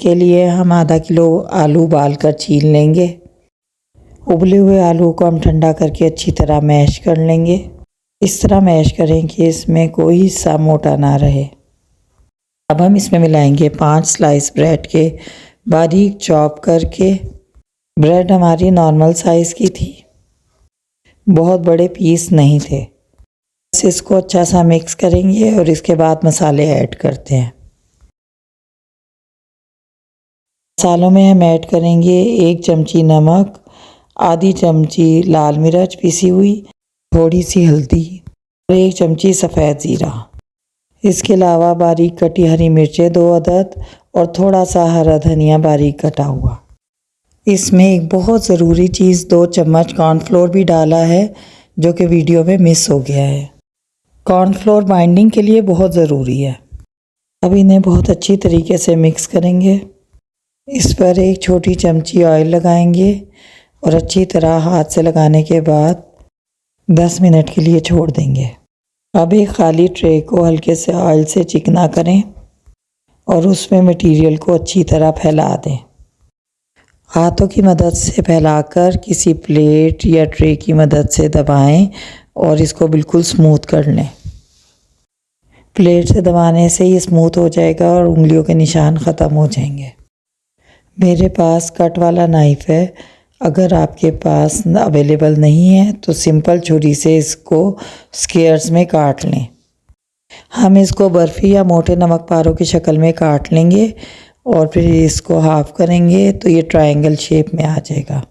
के लिए हम आधा किलो आलू उबाल कर छील लेंगे। उबले हुए आलू को हम ठंडा करके अच्छी तरह मैश कर लेंगे। इस तरह मैश करें कि इसमें कोई हिस्सा मोटा ना रहे। अब हम इसमें मिलाएंगे 5 स्लाइस ब्रेड के बारीक चॉप करके। ब्रेड हमारी नॉर्मल साइज़ की थी, बहुत बड़े पीस नहीं थे। बस इसको अच्छा सा मिक्स करेंगे और इसके बाद मसाले ऐड करते हैं। मसालों में हम ऐड करेंगे 1 चमची नमक, आधी चमची लाल मिर्च पिसी हुई, थोड़ी सी हल्दी और 1 चमची सफ़ेद ज़ीरा। इसके अलावा बारीक कटी हरी मिर्चें 2 अदद और थोड़ा सा हरा धनिया बारीक कटा हुआ। इसमें एक बहुत ज़रूरी चीज़ 2 चम्मच कॉर्नफ्लोर भी डाला है, जो कि वीडियो में मिस हो गया है। कॉर्नफ्लोर बाइंडिंग के लिए बहुत ज़रूरी है। अब इन्हें बहुत अच्छी तरीके से मिक्स करेंगे। इस पर 1 छोटी चमची ऑयल लगाएंगे और अच्छी तरह हाथ से लगाने के बाद 10 मिनट के लिए छोड़ देंगे। अब एक खाली ट्रे को हल्के से ऑयल से चिकना करें और उसमें मटेरियल को अच्छी तरह फैला दें। हाथों की मदद से फैलाकर किसी प्लेट या ट्रे की मदद से दबाएं और इसको बिल्कुल स्मूथ कर लें। प्लेट से दबाने से ये स्मूथ हो जाएगा और उंगलियों के निशान ख़त्म हो जाएंगे। मेरे पास कट वाला नाइफ़ है, अगर आपके पास अवेलेबल नहीं है तो सिंपल छुरी से इसको स्क्वेयर्स में काट लें। हम इसको बर्फ़ी या मोटे नमक पारों की शक्ल में काट लेंगे और फिर इसको हाफ़ करेंगे तो ये ट्रायंगल शेप में आ जाएगा।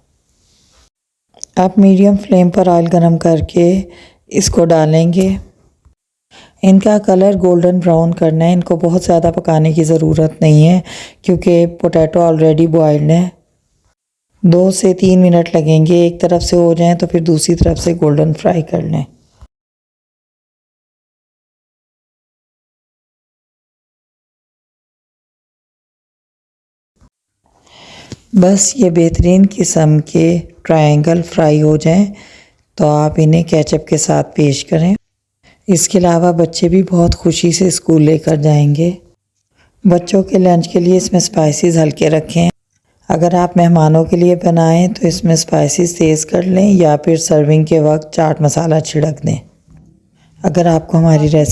आप मीडियम फ्लेम पर ऑयल गरम करके इसको डालेंगे। इनका कलर गोल्डन ब्राउन करना है, इनको बहुत ज़्यादा पकाने की ज़रूरत नहीं है क्योंकि पोटैटो ऑलरेडी बॉइल्ड है। 2 से 3 मिनट लगेंगे, एक तरफ से हो जाएं तो फिर दूसरी तरफ से गोल्डन फ्राई कर लें। बस ये बेहतरीन किस्म के ट्रायंगल फ्राई हो जाएं तो आप इन्हें केचप के साथ पेश करें। इसके अलावा बच्चे भी बहुत खुशी से स्कूल लेकर जाएंगे। बच्चों के लंच के लिए इसमें स्पाइसेस हल्के रखें। अगर आप मेहमानों के लिए बनाएं तो इसमें स्पाइसेस तेज़ कर लें या फिर सर्विंग के वक्त चाट मसाला छिड़क दें। अगर आपको हमारी रेसिपी